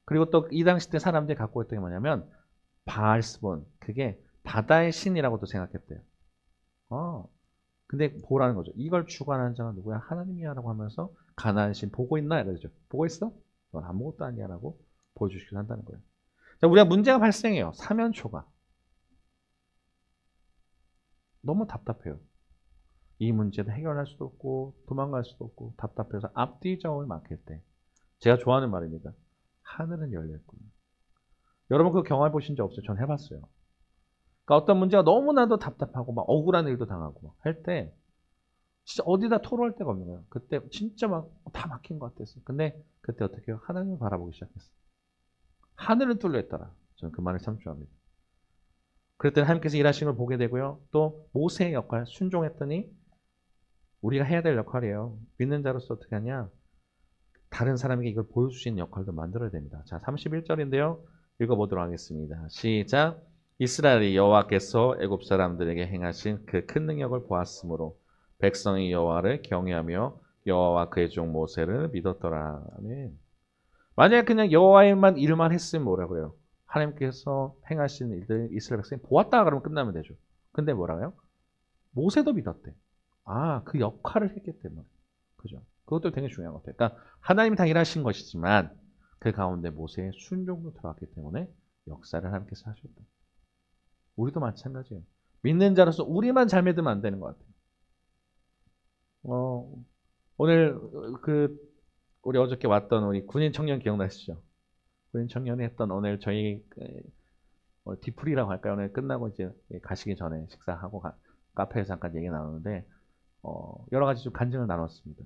그리고 또 이 당시 때 사람들이 갖고 있던 게 뭐냐면 바알스본, 그게 바다의 신이라고도 생각했대요. 근데 보라는 거죠. 이걸 주관하는 자가 누구야? 하나님이야 라고 하면서 가나안 신 보고 있나? 이러죠. 보고 있어? 넌 아무것도 아니야 라고 보여주시기도 한다는 거예요. 자, 우리가 문제가 발생해요. 사면초가. 너무 답답해요. 이 문제도 해결할 수도 없고 도망갈 수도 없고 답답해서 앞뒤 좌우를 막힐 때 제가 좋아하는 말입니다. 하늘은 열렸군요. 여러분 그거 경험해 보신 적 없어요? 전 해봤어요. 그러니까 어떤 문제가 너무나도 답답하고 막 억울한 일도 당하고 할 때 진짜 어디다 토로할 데가 없는 거예요. 그때 진짜 막 다 막힌 것 같았어요. 근데 그때 어떻게 해요? 하나님을 바라보기 시작했어요. 하늘은 뚫려 있더라. 저는 그 말을 참 좋아합니다. 그럴 때 하나님께서 일하시는 걸 보게 되고요. 또 모세의 역할 순종했더니 우리가 해야 될 역할이에요. 믿는 자로서 어떻게 하냐? 다른 사람에게 이걸 보여줄 수 있는 역할도 만들어야 됩니다. 자, 31절인데요. 읽어보도록 하겠습니다. 시작. 이스라엘이 여호와께서 애굽 사람들에게 행하신 그 큰 능력을 보았으므로 백성이 여호와를 경외하며 여호와와 그의 종 모세를 믿었더라. 아멘. 만약에 그냥 여호와의만 일만 했으면 뭐라고 해요? 하나님께서 행하신 일들 이스라엘 백성이 보았다 그러면 끝나면 되죠. 근데 뭐라고요? 모세도 믿었대. 그 역할을 했기 때문에. 그죠? 그것도 되게 중요한 것 같아요. 그러니까 하나님이 다 일하신 것이지만 그 가운데 모세의 순종도 들어갔기 때문에 역사를 하나님께서 하셨다. 우리도 마찬가지예요. 믿는 자로서 우리만 잘 믿으면 안 되는 것 같아요. 오늘 우리 어저께 왔던 우리 군인 청년 기억나시죠? 군인 청년이 했던 오늘 저희 디프리라고 할까요? 오늘 끝나고 이제 가시기 전에 식사하고 카페에서 잠깐 얘기 나누는데 여러 가지 좀 간증을 나눴습니다.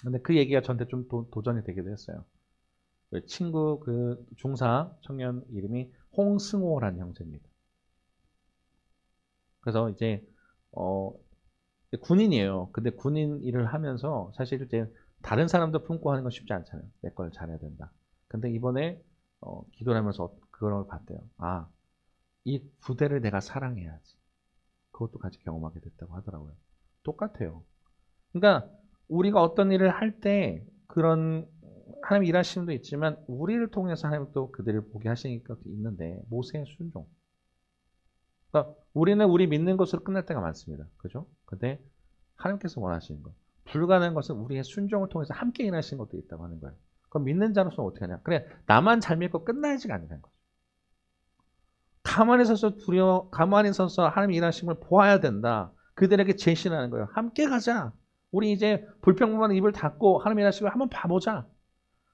근데 그 얘기가 저한테 좀 도전이 되기도 했어요. 친구 중사 청년 이름이 홍승호라는 형제입니다. 그래서 이제 군인이에요. 근데 군인 일을 하면서 사실 이제 다른 사람도 품고 하는 건 쉽지 않잖아요. 내 걸 잘해야 된다. 근데 이번에 기도를 하면서 그걸 봤대요. 이 부대를 내가 사랑해야지. 그것도 같이 경험하게 됐다고 하더라고요. 똑같아요. 그러니까 우리가 어떤 일을 할 때 그런 하나님 일하시는 도 있지만 우리를 통해서 하나님 또 그들을 보게 하시는 것도 있는데 모세의 순종. 그러니까 우리는 우리 믿는 것으로 끝날 때가 많습니다. 그죠? 근데 하나님께서 원하시는 것. 불가능한 것은 우리의 순종을 통해서 함께 일하시는 것도 있다고 하는 거예요. 그럼 믿는 자로서는 어떻게 하냐? 그래, 나만 잘 믿고 끝나지가 않는 거죠. 가만히 서서 하나님 일하시는 걸 보아야 된다. 그들에게 제시하는 거예요. 함께 가자. 우리 이제 불평만 입을 닫고 하나님 일하시는 걸 한번 봐보자.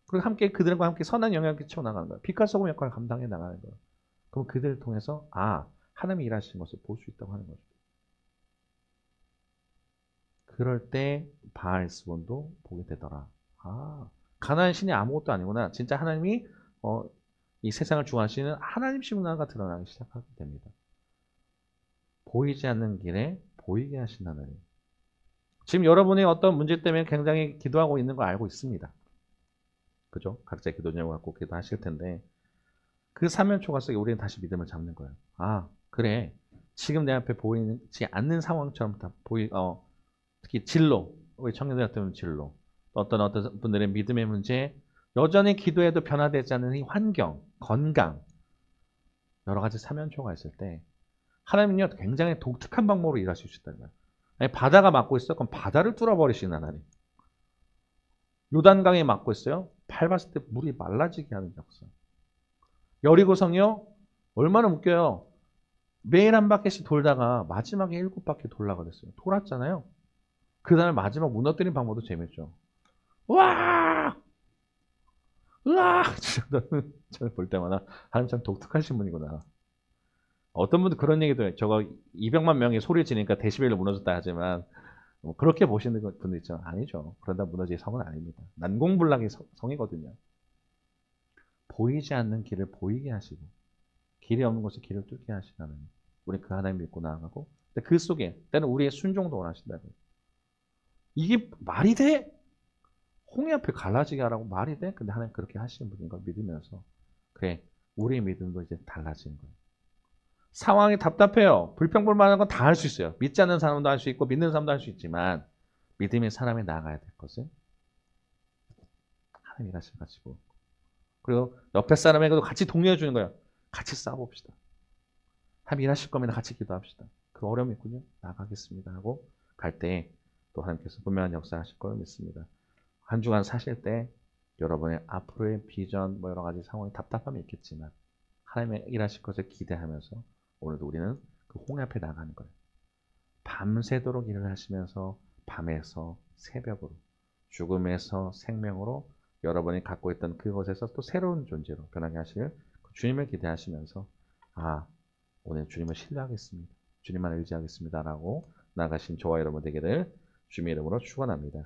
그리고 함께 그들과 함께 선한 영향을 끼쳐 나가는 거예요. 빛과 소금 역할을 감당해 나가는 거예요. 그럼 그들을 통해서 하나님이 일하시는 것을 볼 수 있다고 하는 거죠. 그럴 때 바알스본도 보게 되더라. 가나안 신이 아무것도 아니구나. 진짜 하나님이 이 세상을 주관하시는 하나님이시구나가 드러나기 시작하게 됩니다. 보이지 않는 길에 보이게 하신 하나님. 지금 여러분이 어떤 문제 때문에 굉장히 기도하고 있는 거 알고 있습니다. 그죠? 각자 기도 제목 갖고 기도하실 텐데 그 사면초가 속에 우리는 다시 믿음을 잡는 거예요. 그래. 지금 내 앞에 보이지 않는 상황처럼 다 특히 진로, 우리 청년들 같은 진로, 어떤 분들의 믿음의 문제, 여전히 기도해도 변화되지 않는 이 환경, 건강, 여러 가지 사면초가 있을 때 하나님은요 굉장히 독특한 방법으로 일하실 수 있다는 거예요. 아니, 바다가 막고 있어? 그럼 바다를 뚫어버리시는 하나님. 요단강이 막고 있어요? 밟았을 때 물이 말라지게 하는 역사. 여리고성이요? 얼마나 웃겨요. 매일 한 바퀴씩 돌다가 마지막에 7바퀴 돌라고 그랬어요. 돌았잖아요. 그 다음에 마지막 무너뜨린 방법도 재밌죠. 와! 으아! 저는 볼 때마다 하나님 참 독특하신 분이구나. 어떤 분도 그런 얘기도 해요. 저거 200만 명이 소리 지르니까 데시벨로 무너졌다 하지만 그렇게 보시는 분도 있죠. 아니죠. 그러다 무너질 성은 아닙니다. 난공불락의 성이거든요. 보이지 않는 길을 보이게 하시고 길이 없는 곳에 길을 뚫게 하시는 우리 그 하나님 믿고 나아가고 근데 그 속에 때는 우리의 순종도 원하신다고요. 이게 말이 돼? 홍해 앞에 갈라지게 하라고 말이 돼? 근데 하나님 그렇게 하시는 분인 걸 믿으면서 그래 우리의 믿음도 이제 달라지는 거예요. 상황이 답답해요. 불평불만한 건 다 할 수 있어요. 믿지 않는 사람도 할 수 있고 믿는 사람도 할 수 있지만 믿음의 사람이 나아가야 될 것은 하나님 일하실 가지고 그리고 옆에 사람에게도 같이 독려해 주는 거예요. 같이 싸워봅시다. 하나님 일하실 거면 같이 기도합시다. 그 어려움이 있군요. 나가겠습니다 하고 갈 때 또 하나님께서 분명한 역사하실 걸 믿습니다. 한 주간 사실 때 여러분의 앞으로의 비전 뭐 여러 가지 상황이 답답함이 있겠지만 하나님의 일하실 것을 기대하면서 오늘도 우리는 그 홍해 앞에 나가는 거예요. 밤새도록 일을 하시면서 밤에서 새벽으로 죽음에서 생명으로 여러분이 갖고 있던 그것에서 또 새로운 존재로 변하게 하실 그 주님을 기대하시면서 오늘 주님을 신뢰하겠습니다. 주님만 의지하겠습니다 라고 나가신 저와 여러분 되기를 주님의 이름으로 축원합니다.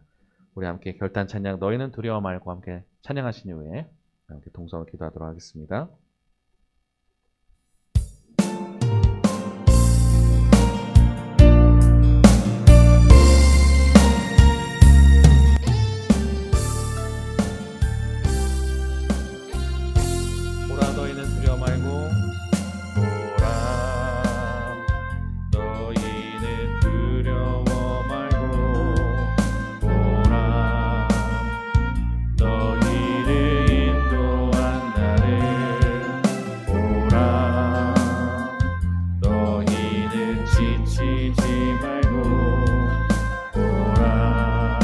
우리 함께 결단 찬양 너희는 두려워 말고 함께 찬양하신 이후에 함께 동성으로 기도하도록 하겠습니다. 보라 너희는 두려워 말고 보라 너희는 두려워 말고 보라 너희를 인도한 나를 보라 너희는 지치지 말고 보라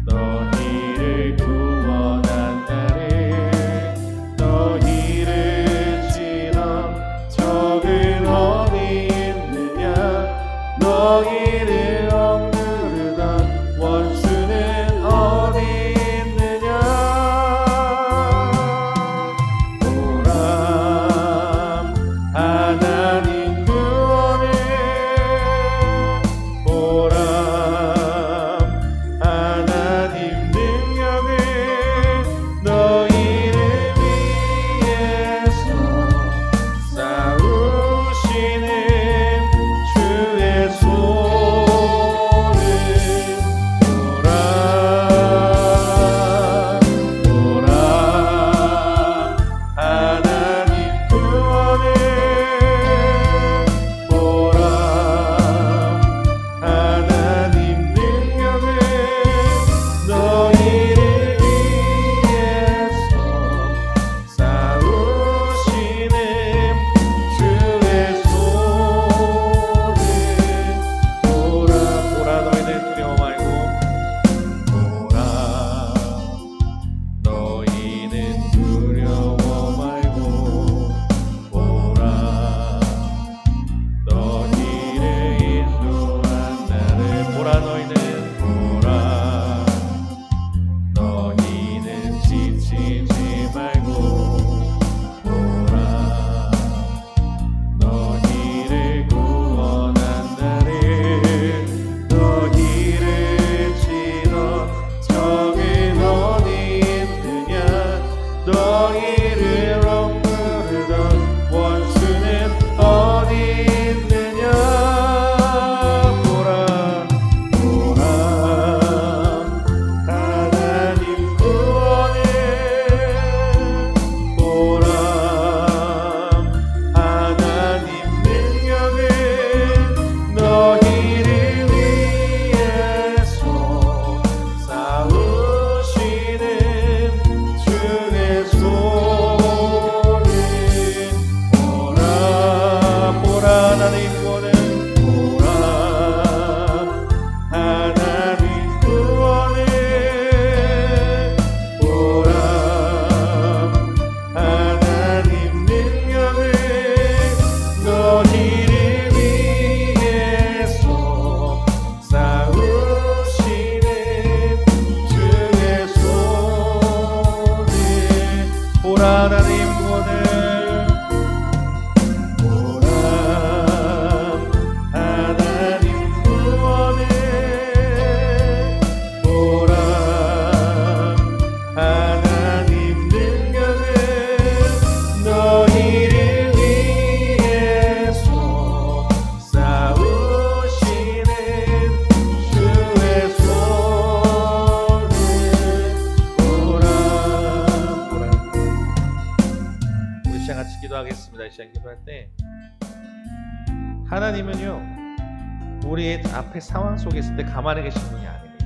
너희를 구원한 나를 너희를 치던 적은 어디 있느냐 너희를 억누르던 원수는 어디 있느냐 보라 하나님 구원을 보라 하나님 능력을 너희를 위해서 싸우시는 주의 손을 보라 하나님 구원을 보라 하나님 능력을 너희를 위해서 싸우시는 주의 손을 보라 너희는 두려워 말고 보라 너희는 두려워 말고 보라 너희를 인도한 나를 보라 너희는 지치지 말고 보라 너희를 구원한 나를 너희를 치러 적은 어디 있느냐 너희를 억누르던 원수는 어디 있느냐 보라 하나님 구원을 보라 하나님 능력을 너희를 위해서 싸우시는 주의 손을 보라 하나님 구원을 보라 하나님 구원을 보라 하나님 능력을 너희를 위해서 싸우시는 주의 손을 보라 하나님 구원을 보라 하나님 구원을 보라 하나님 능력을 너희를 위해서 싸우시는 주의 손을 보라 우리 시간 같이 기도하겠습니다. 이 시간 기도할 때 하나님은요, 우리의 앞에 상황 속에 있을 때 가만히 계신 분이 아닙니다.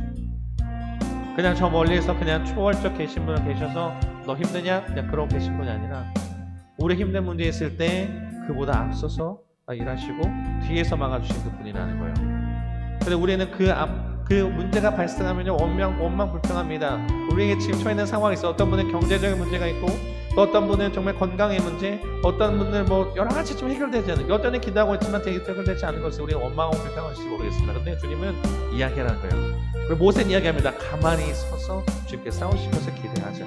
그냥 저 멀리에서 그냥 초월적 계신 분을 계셔서 너 힘드냐? 그냥 그러고 계신 분이 아니라 우리 힘든 문제에 있을 때 그보다 앞서서 일하시고 뒤에서 막아주신 그 분이라는 거예요. 근데 우리는 그 문제가 발생하면요, 원망 불평합니다. 우리에게 지금 처해 있는 상황이 있어. 어떤 분은 경제적인 문제가 있고, 또 어떤 분은 정말 건강의 문제, 어떤 분은 뭐 여러 가지 좀 해결되지 않는, 여전히 기도하고 있지만 해결되지 않은 것을 우리가 원망하고 불평할지 모르겠습니다. 근데 주님은 이야기하라는 거예요. 그리고 모세는 이야기합니다. 가만히 서서 주님께 싸우신 것을 기대하자.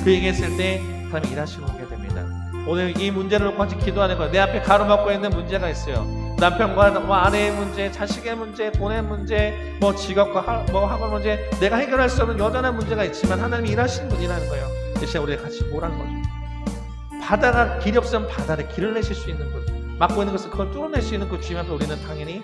그 얘기했을 때 하나님이 일하시고 오게 됩니다. 오늘 이 문제를 놓고 같이 기도하는 거예요. 내 앞에 가로막고 있는 문제가 있어요. 남편과 아내의 문제, 자식의 문제, 돈의 문제, 뭐 직업과 학원 문제, 내가 해결할 수 없는 여전한 문제가 있지만 하나님이 일하시는 분이라는 거예요. 이 시간 우리가 같이 보라는 거죠. 바다가 길이 없으면 바다를 길을 내실 수 있는 분, 막고 있는 것을 그걸 뚫어낼 수 있는 그 주님 앞에 우리는 당연히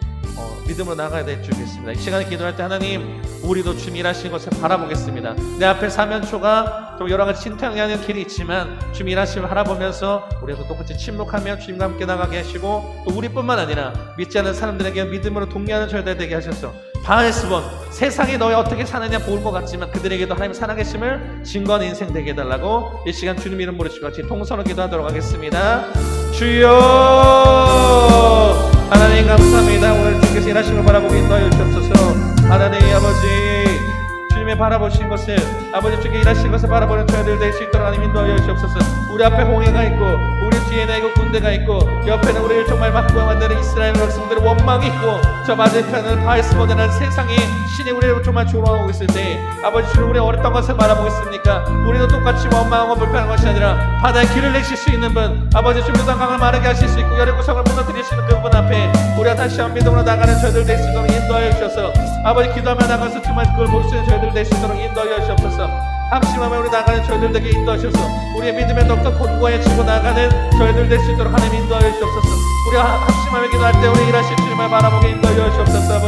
믿음으로 나가야 될 줄 믿습니다. 이 시간에 기도할 때 하나님, 우리도 주님 일하시는 것을 바라보겠습니다. 내 앞에 사면초가 또 여러 가지 신통하는 길이 있지만 주님 일하심을 바라보면서 우리도 똑같이 침묵하며 주님과 함께 나가게 하시고, 또 우리뿐만 아니라 믿지 않는 사람들에게 믿음으로 동료하는 저희들 되게 하셔서 바에스본 세상이 너희 어떻게 사느냐 볼 것 같지만 그들에게도 하나님 살아계심을 증거하는 인생 되게 해달라고 이 시간 주님 이름 부르시고 같이 통성으로 기도하도록 하겠습니다. 주여 하나님 감사합니다. 오늘 주께서 일하시는 걸 바라보고 인도하여 주옵소서. 하나님 아버지, 주님의 바라보신 것을, 아버지 주께 일하신 것을 바라보는 저희들 될 수 있도록 하나님 인도하여 주옵소서. 우리 앞에 홍해가 있고 우리 뒤에는 애국 군대가 있고 옆에는 우리를 정말 막고 만드는 이스라엘 백성들의 원망이 있고 저 맞은편은 바에스본이라는 세상이 신이 우리를 정말 조롱하고 있을 때 아버지 주님, 우리 어렸던 것을 바라보겠습니까? 우리도 똑같이 원망하고 불편한 것이 아니라 바다에 길을 내실 수 있는 분, 아버지 주님 강을 마르게 하실 수 있고 여리고성을 무너뜨리시는 그분 앞에 우리가 다시 한 믿음으로 나가는 저희들 될 수 있도록 인도하여 주셔서 아버지 기도하며 나가서 정말 그걸 볼 수 있는 저희들 될 수 있도록 인도하여 주옵소서. 합심하며 우리 나가는 저희들 되게 인도하셔서 우리의 믿음의 덕덕 권고에 치고 나가는 저희들 될 수 있도록 하나님 인도하여 주옵소서. 우리가 합심하며 기도할 때 우리 일하실 주님을 바라보게 인도하여 주옵소서.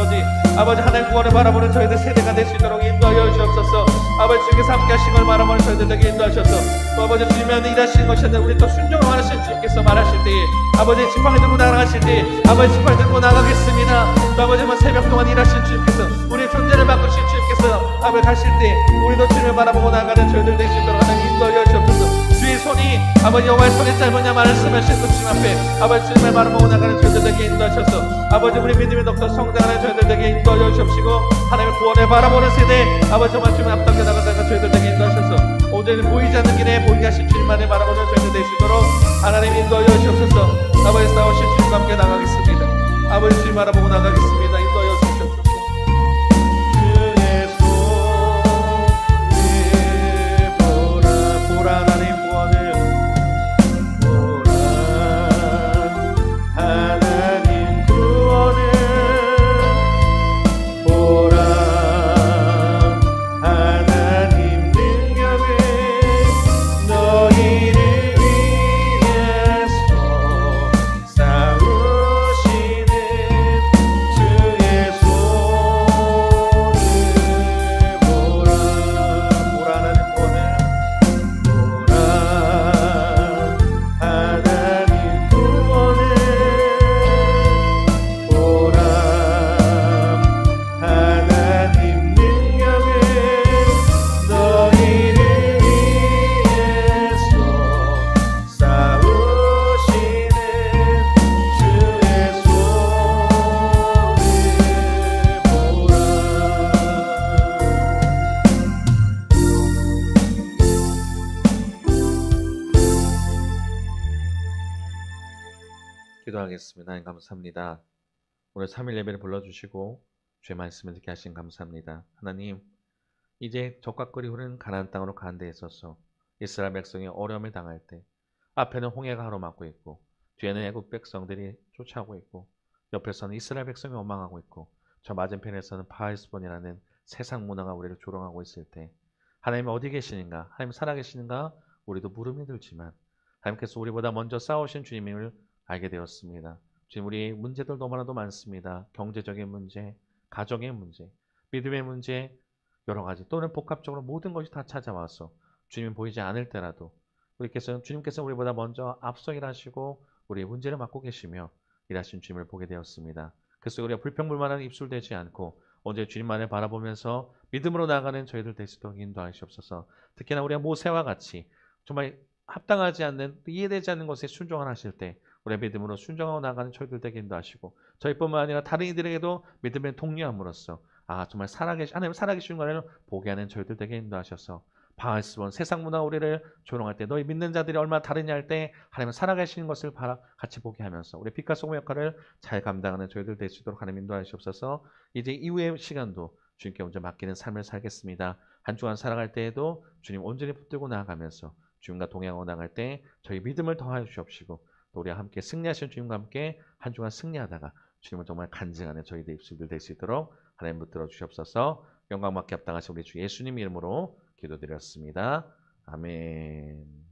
아버지 하나님 구원을 바라보는 저희들 세대가 될 수 있도록 인도하여 주옵소서. 아버지 주께서 함께 하신 걸 바라보는 저희들 되게 인도하셔서 또 아버지 주님이 일하시는 것이 아니라 우리 또 순종을 하신 주님께서 말하실 때 아버지 지팡이 들고 나가실 때 아버지 지팡이 들고 나가겠습니다. 또 아버지 새벽 동안 일하신 주님께서 우리의 존재를 바꾸신 주님께서 아버지 가실 때 우리도 주님을 바라보고 나가는 저희들 될 수 있도록 하나님 인도하여 주옵소서. 주의 손이 아버지 여호와의 손이 짧으냐 말씀하신 그 주님 앞에 아버지 주님을 바라보고 나가는 저희들에게 인도하셔서 아버지 우리 믿음의 덕서 성장하는 저희들에게 인도하여 주옵시고 하나님의 구원을 바라보는 세대 아버지 정말 주님 앞당겨 나가다가 저희들에게 인도하셔서 오늘 보이지 않는 길에 보이게 하신 주님만을 바라보는 저희들 될 수 있도록 하나님 인도하여 주옵소서. 아버지 싸우신 주님과 함께 나가겠습니다. 아버지 주님 바라보고 나가겠습니다. 인도하여 주옵소서. 하나님 구원을 보라, 하나님 구원을 보라, 하나님 능력을 너희를 위해서 싸우시는 주의 손을 보라. 보라 하나님 구원을 기도하겠습니다. 하나님 감사합니다. 오늘 3일 예배를 불러주시고 주의 말씀을 듣게 하신 감사합니다. 하나님, 이제 적과 꿀이 흐르는 가나안 땅으로 가는 데 있어서 이스라엘 백성이 어려움을 당할 때 앞에는 홍해가 가로막고 있고 뒤에는 애국 백성들이 쫓아오고 있고 옆에서는 이스라엘 백성이 원망하고 있고 저 맞은편에서는 바에스본이라는 세상 문화가 우리를 조롱하고 있을 때 하나님 어디 계시는가? 하나님 살아계시는가? 우리도 물음이 들지만 하나님께서 우리보다 먼저 싸우신 주님을 알게 되었습니다. 지금 우리 문제들 너무나도 많습니다. 경제적인 문제, 가정의 문제, 믿음의 문제, 여러 가지 또는 복합적으로 모든 것이 다 찾아와서 주님이 보이지 않을 때라도 주님께서 우리보다 먼저 앞서 일하시고 우리의 문제를 맡고 계시며 일하신 주님을 보게 되었습니다. 그래서 우리가 불평불만한 입술 되지 않고 언제 주님만을 바라보면서 믿음으로 나아가는 저희들 될 수 있도록 인도하시옵소서. 특히나 우리가 모세와 같이 정말 합당하지 않는 이해되지 않는 것에 순종을 하실 때 우리의 믿음으로 순종하고 나가는 저희들 되게 인도하시고 저희뿐만 아니라 다른 이들에게도 믿음의 동료함으로써 정말 하나님 살아계신 것을 보게 하는 저희들 되게 인도하셔서 바알스본 세상 문화 우리를 조롱할 때 너희 믿는 자들이 얼마나 다르냐 할 때 하나님은 살아계시는 것을 같이 보게 하면서 우리 빛과 소금 역할을 잘 감당하는 저희들 될 수 있도록 하나님 인도하시옵소서. 이제 이후의 시간도 주님께 먼저 맡기는 삶을 살겠습니다. 한 주간 살아갈 때에도 주님 온전히 붙들고 나아가면서 주님과 동행하고 나갈 때 저희 믿음을 더하여 주옵시고 또 우리와 함께 승리하신 주님과 함께 한 주간 승리하다가 주님을 정말 간증하는 저희들 입술들 될 수 있도록 하나님 붙들어 주시옵소서. 영광 받게 합당하신 우리 주 예수님 이름으로 기도드렸습니다. 아멘.